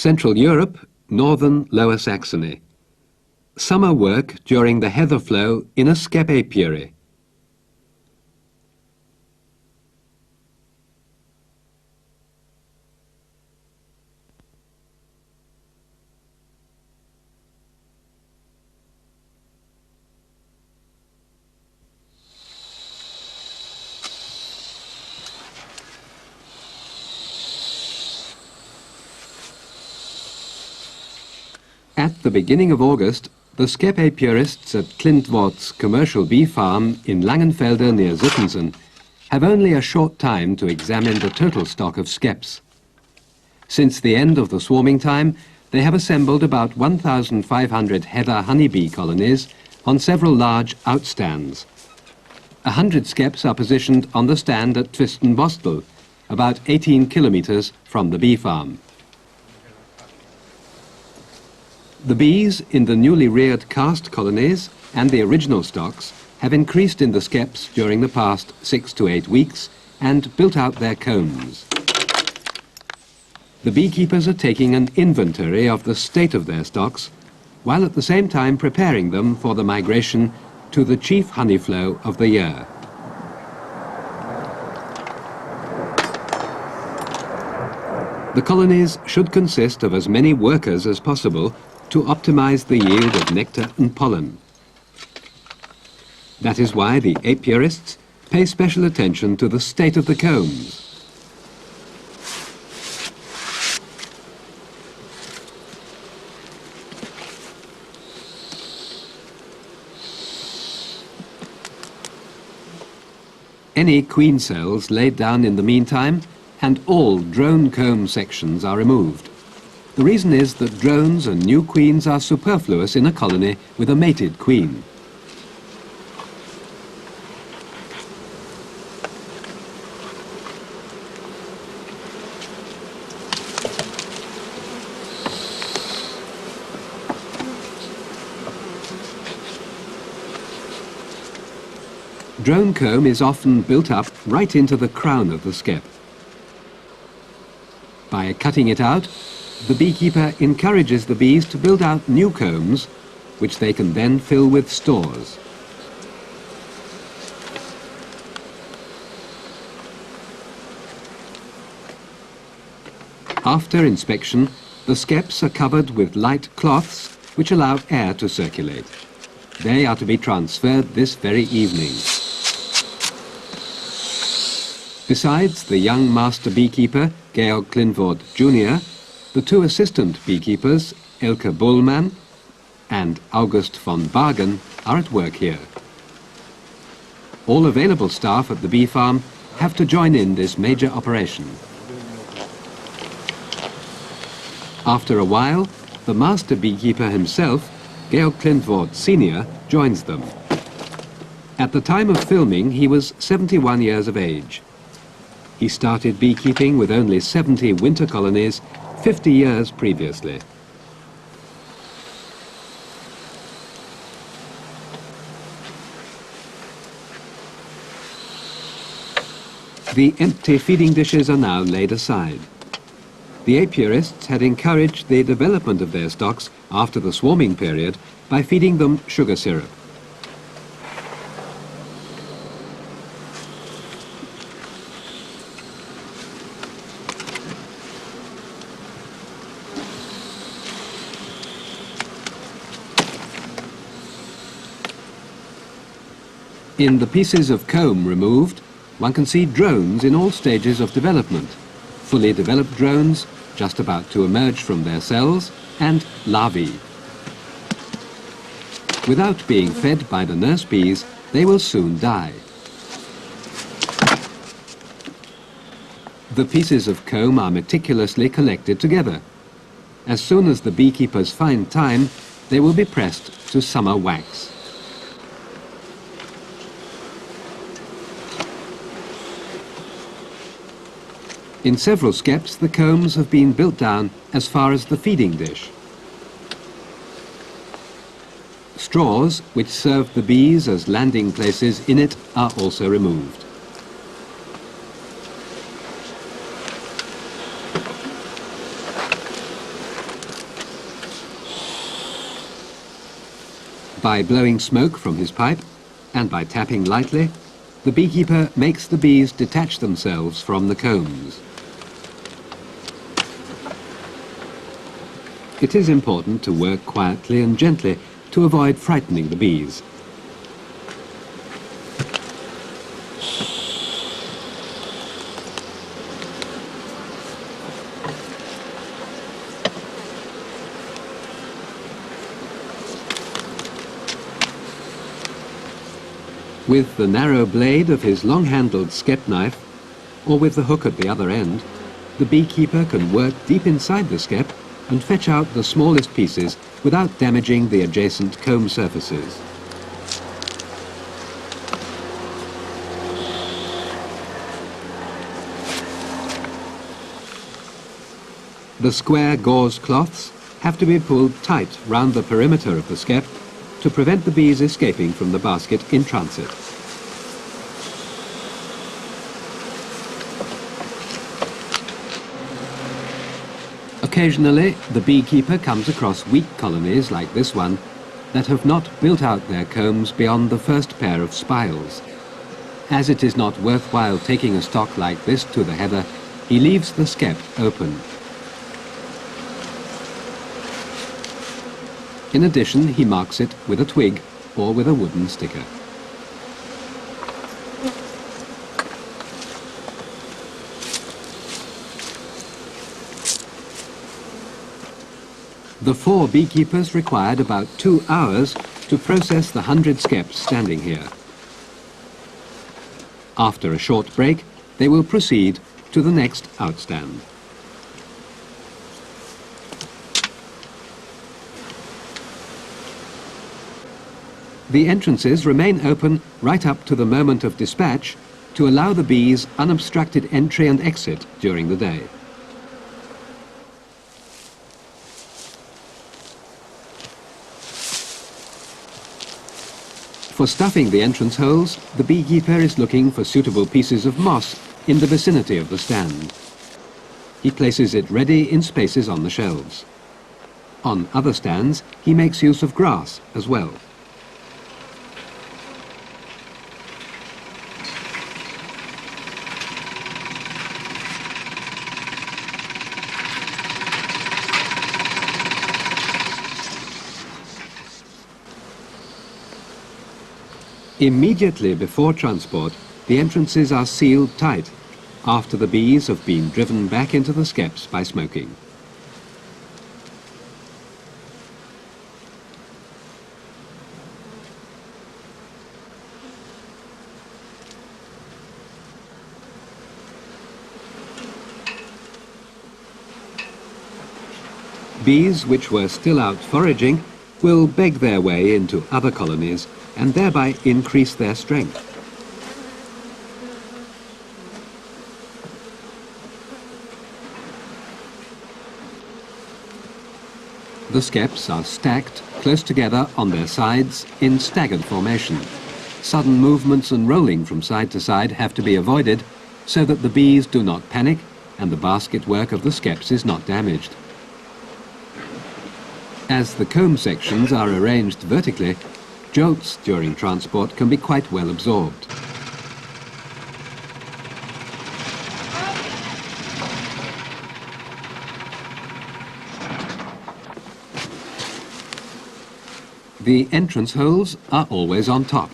Central Europe, northern Lower Saxony. Summer work during the heather flow in a skep apiary. At the beginning of August, the skep apiarists at Klintwort's commercial bee farm in Langenfelde near Zuttensen have only a short time to examine the total stock of skeps. Since the end of the swarming time, they have assembled about 1,500 heather honeybee colonies on several large outstands. 100 skeps are positioned on the stand at Twistenbostel, about 18 kilometers from the bee farm. The bees in the newly reared cast colonies and the original stocks have increased in the skeps during the past 6 to 8 weeks and built out their combs. The beekeepers are taking an inventory of the state of their stocks, while at the same time preparing them for the migration to the chief honey flow of the year. The colonies should consist of as many workers as possible to optimize the yield of nectar and pollen. That is why the apiarists pay special attention to the state of the combs. Any queen cells laid down in the meantime, and all drone comb sections are removed. The reason is that drones and new queens are superfluous in a colony with a mated queen. Drone comb is often built up right into the crown of the skep. By cutting it out, the beekeeper encourages the bees to build out new combs, which they can then fill with stores. After inspection, the skeps are covered with light cloths which allow air to circulate. They are to be transferred this very evening. Besides the young master beekeeper, Georg Klintwort Jr., the two assistant beekeepers, Elke Bullmann and August von Bargen, are at work here. All available staff at the bee farm have to join in this major operation. After a while, the master beekeeper himself, Georg Klintwort Sr., joins them. At the time of filming, he was 71 years of age. He started beekeeping with only 70 winter colonies 50 years previously. The empty feeding dishes are now laid aside. The apiarists had encouraged the development of their stocks after the swarming period by feeding them sugar syrup. In the pieces of comb removed, one can see drones in all stages of development. Fully developed drones, just about to emerge from their cells, and larvae. Without being fed by the nurse bees, they will soon die. The pieces of comb are meticulously collected together. As soon as the beekeepers find time, they will be pressed to summer wax. In several skeps, the combs have been built down as far as the feeding dish. Straws, which serve the bees as landing places in it, are also removed. By blowing smoke from his pipe and by tapping lightly, the beekeeper makes the bees detach themselves from the combs. It is important to work quietly and gently to avoid frightening the bees. With the narrow blade of his long-handled skep knife, or with the hook at the other end, the beekeeper can work deep inside the skep and fetch out the smallest pieces without damaging the adjacent comb surfaces. The square gauze cloths have to be pulled tight round the perimeter of the skep to prevent the bees escaping from the basket in transit. Occasionally, the beekeeper comes across weak colonies like this one that have not built out their combs beyond the first pair of spiles. As it is not worthwhile taking a stock like this to the heather, he leaves the skep open. In addition, he marks it with a twig or with a wooden sticker. The 4 beekeepers required about 2 hours to process the 100 skeps standing here. After a short break, they will proceed to the next outstand. The entrances remain open right up to the moment of dispatch to allow the bees unobstructed entry and exit during the day. For stuffing the entrance holes, the beekeeper is looking for suitable pieces of moss in the vicinity of the stand. He places it ready in spaces on the shelves. On other stands, he makes use of grass as well. Immediately before transport, the entrances are sealed tight after the bees have been driven back into the skeps by smoking. Bees which were still out foraging will beg their way into other colonies and thereby increase their strength. The skeps are stacked close together on their sides in staggered formation. Sudden movements and rolling from side to side have to be avoided so that the bees do not panic and the basket work of the skeps is not damaged. As the comb sections are arranged vertically, jolts during transport can be quite well absorbed. The entrance holes are always on top.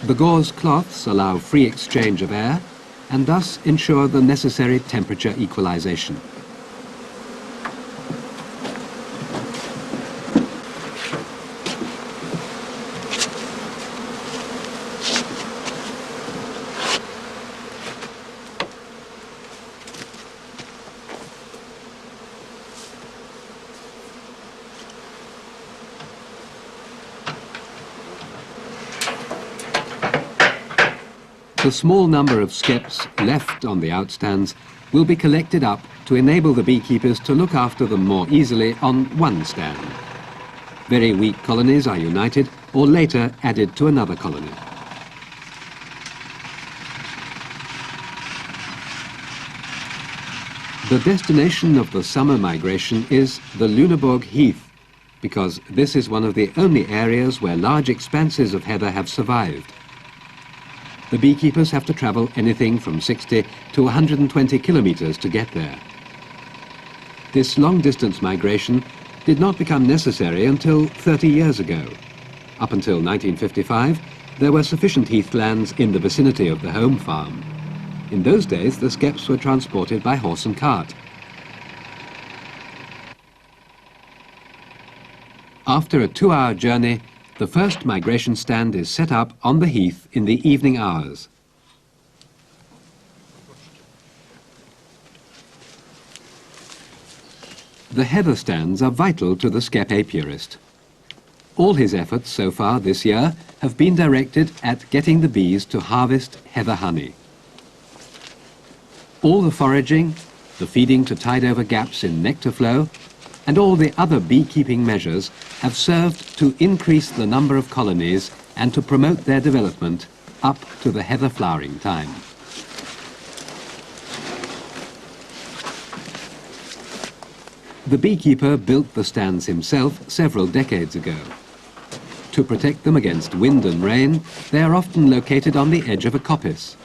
The gauze cloths allow free exchange of air and thus ensure the necessary temperature equalization. The small number of skeps left on the outstands will be collected up to enable the beekeepers to look after them more easily on one stand. Very weak colonies are united or later added to another colony. The destination of the summer migration is the Lüneburg Heath, because this is one of the only areas where large expanses of heather have survived. The beekeepers have to travel anything from 60 to 120 kilometers to get there. This long-distance migration did not become necessary until 30 years ago. Up until 1955, there were sufficient heathlands in the vicinity of the home farm. In those days, the skeps were transported by horse and cart. After a 2-hour journey, the first migration stand is set up on the heath in the evening hours. The heather stands are vital to the skep apiarist. All his efforts so far this year have been directed at getting the bees to harvest heather honey. All the foraging, the feeding to tide over gaps in nectar flow, and all the other beekeeping measures have served to increase the number of colonies and to promote their development up to the heather flowering time. The beekeeper built the stands himself several decades ago. To protect them against wind and rain, they are often located on the edge of a coppice.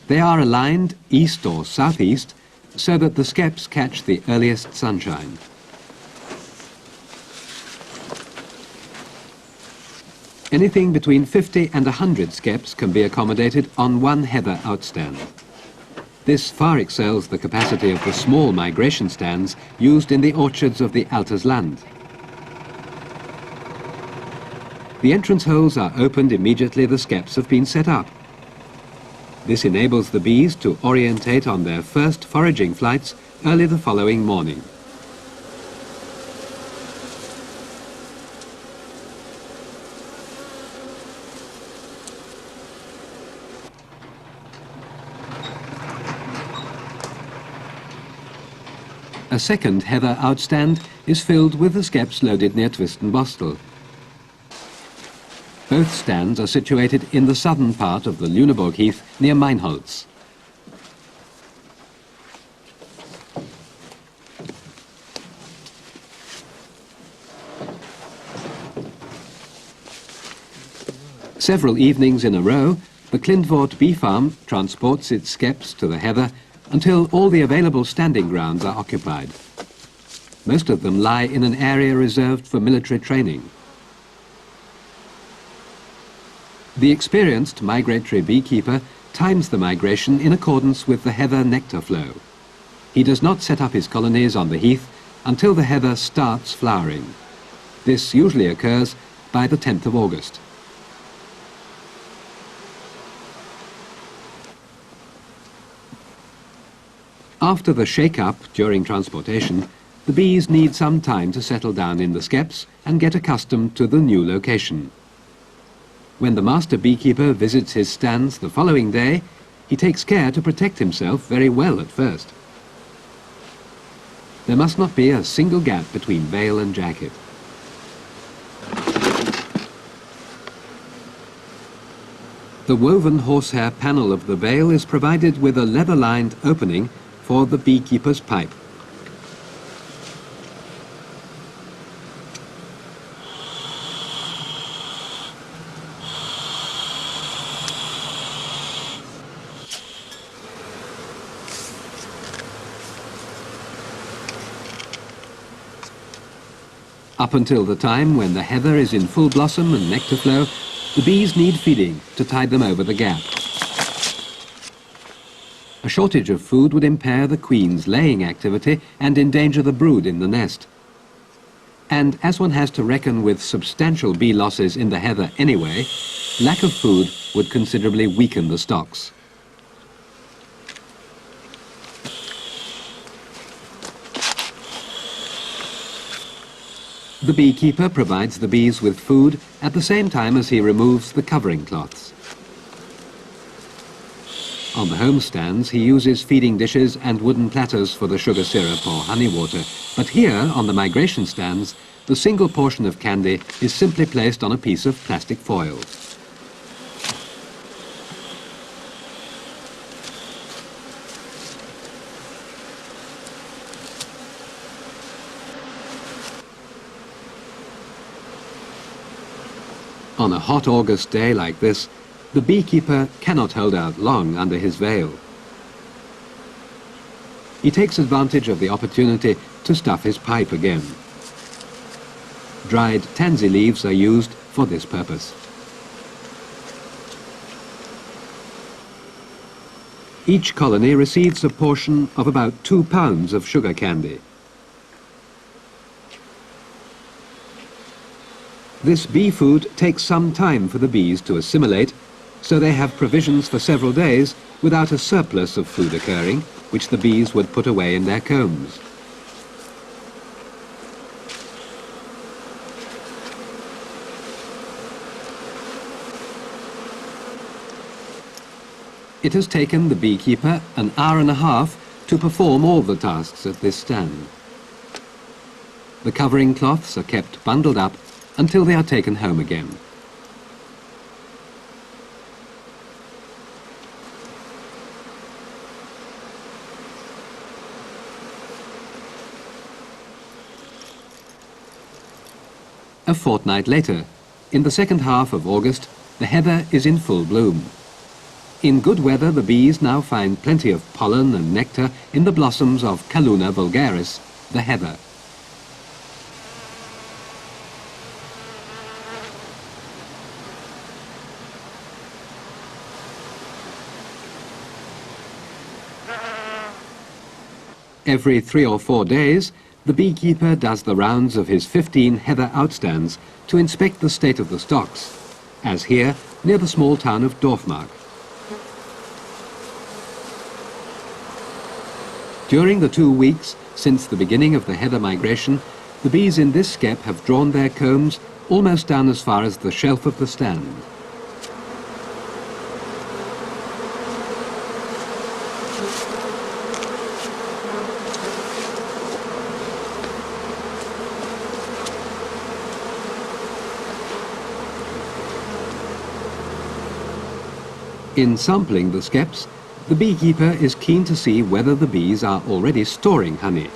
They are aligned east or southeast so that the skeps catch the earliest sunshine. Anything between 50 and 100 skeps can be accommodated on one heather outstand. This far excels the capacity of the small migration stands used in the orchards of the Altersland. The entrance holes are opened immediately the skeps have been set up. This enables the bees to orientate on their first foraging flights early the following morning. A second heather outstand is filled with the skeps loaded near Twistenbostel. Both stands are situated in the southern part of the Lüneburg Heath near Meinholz. Several evenings in a row, the Klintwort bee farm transports its skeps to the heather until all the available standing grounds are occupied. Most of them lie in an area reserved for military training. The experienced migratory beekeeper times the migration in accordance with the heather nectar flow. He does not set up his colonies on the heath until the heather starts flowering. This usually occurs by the 10th of August. After the shake-up during transportation, the bees need some time to settle down in the skeps and get accustomed to the new location. When the master beekeeper visits his stands the following day, he takes care to protect himself very well at first. There must not be a single gap between veil and jacket. The woven horsehair panel of the veil is provided with a leather-lined opening for the beekeeper's pipe. Up until the time when the heather is in full blossom and nectar flow, the bees need feeding to tide them over the gap. A shortage of food would impair the queen's laying activity and endanger the brood in the nest. And as one has to reckon with substantial bee losses in the heather anyway, lack of food would considerably weaken the stocks. The beekeeper provides the bees with food at the same time as he removes the covering cloths. On the home stands, he uses feeding dishes and wooden platters for the sugar syrup or honey water. But here, on the migration stands, the single portion of candy is simply placed on a piece of plastic foil. On a hot August day like this, the beekeeper cannot hold out long under his veil. He takes advantage of the opportunity to stuff his pipe again. Dried tansy leaves are used for this purpose. Each colony receives a portion of about 2 pounds of sugar candy. This bee food takes some time for the bees to assimilate, so they have provisions for several days without a surplus of food occurring, which the bees would put away in their combs. It has taken the beekeeper an hour and a half to perform all the tasks at this stand. The covering cloths are kept bundled up until they are taken home again. A fortnight later, in the second half of August, the heather is in full bloom. In good weather, the bees now find plenty of pollen and nectar in the blossoms of Calluna vulgaris, the heather. Every 3 or 4 days, the beekeeper does the rounds of his 15 heather outstands to inspect the state of the stocks, as here near the small town of Dorfmark. During the 2 weeks since the beginning of the heather migration, the bees in this skep have drawn their combs almost down as far as the shelf of the stand. In sampling the skeps, the beekeeper is keen to see whether the bees are already storing honey.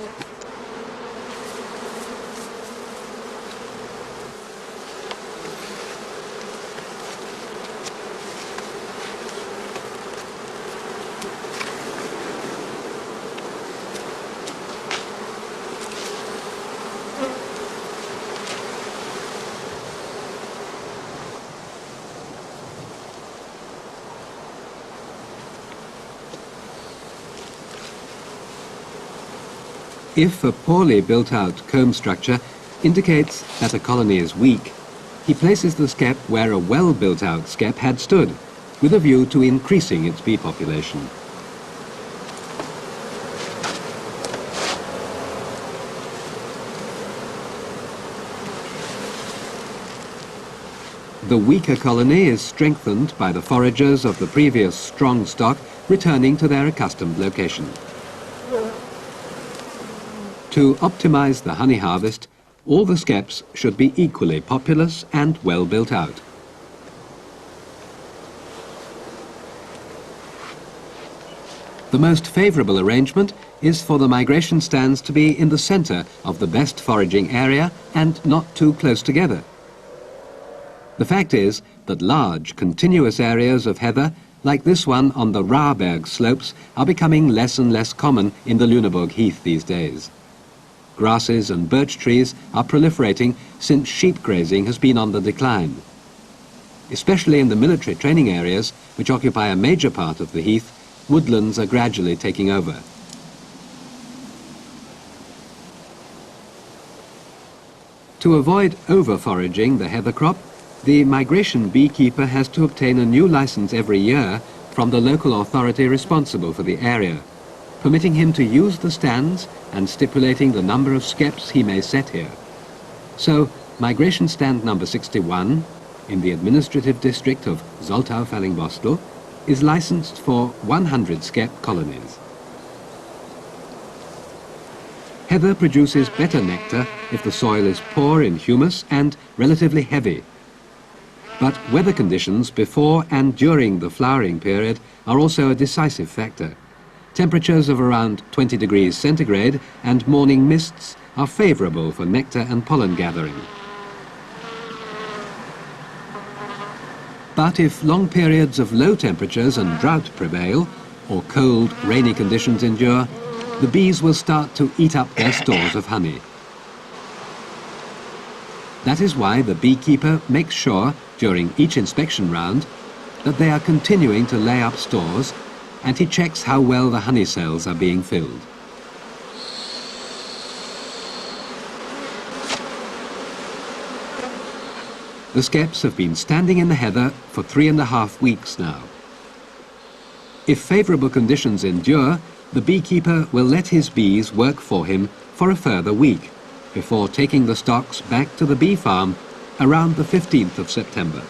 If a poorly built-out comb structure indicates that a colony is weak, he places the skep where a well-built-out skep had stood, with a view to increasing its bee population. The weaker colony is strengthened by the foragers of the previous strong stock returning to their accustomed location. To optimize the honey harvest, all the skeps should be equally populous and well built out. The most favorable arrangement is for the migration stands to be in the center of the best foraging area and not too close together. The fact is that large, continuous areas of heather, like this one on the Raarberg slopes, are becoming less and less common in the Lüneburg heath these days. Grasses and birch trees are proliferating since sheep grazing has been on the decline. Especially in the military training areas, which occupy a major part of the heath, woodlands are gradually taking over. To avoid over-foraging the heather crop, the migration beekeeper has to obtain a new license every year from the local authority responsible for the area, permitting him to use the stands and stipulating the number of skeps he may set here. So, migration stand number 61, in the administrative district of Soltau-Fallingbostel, is licensed for 100 skep colonies. Heather produces better nectar if the soil is poor in humus and relatively heavy. But weather conditions before and during the flowering period are also a decisive factor. Temperatures of around 20 degrees centigrade and morning mists are favorable for nectar and pollen gathering. But if long periods of low temperatures and drought prevail, or cold, rainy conditions endure, the bees will start to eat up their stores of honey. That is why the beekeeper makes sure, during each inspection round, that they are continuing to lay up stores, and he checks how well the honey cells are being filled. The skeps have been standing in the heather for 3.5 weeks now. If favourable conditions endure, the beekeeper will let his bees work for him for a further week, before taking the stocks back to the bee farm around the 15th of September.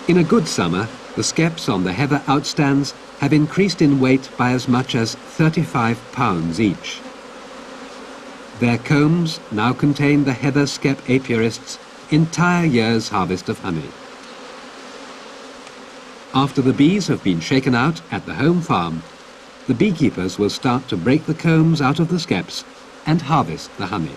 In a good summer, the skeps on the heather outstands have increased in weight by as much as 35 pounds each. Their combs now contain the heather skep apiarist's entire year's harvest of honey. After the bees have been shaken out at the home farm, the beekeepers will start to break the combs out of the skeps and harvest the honey.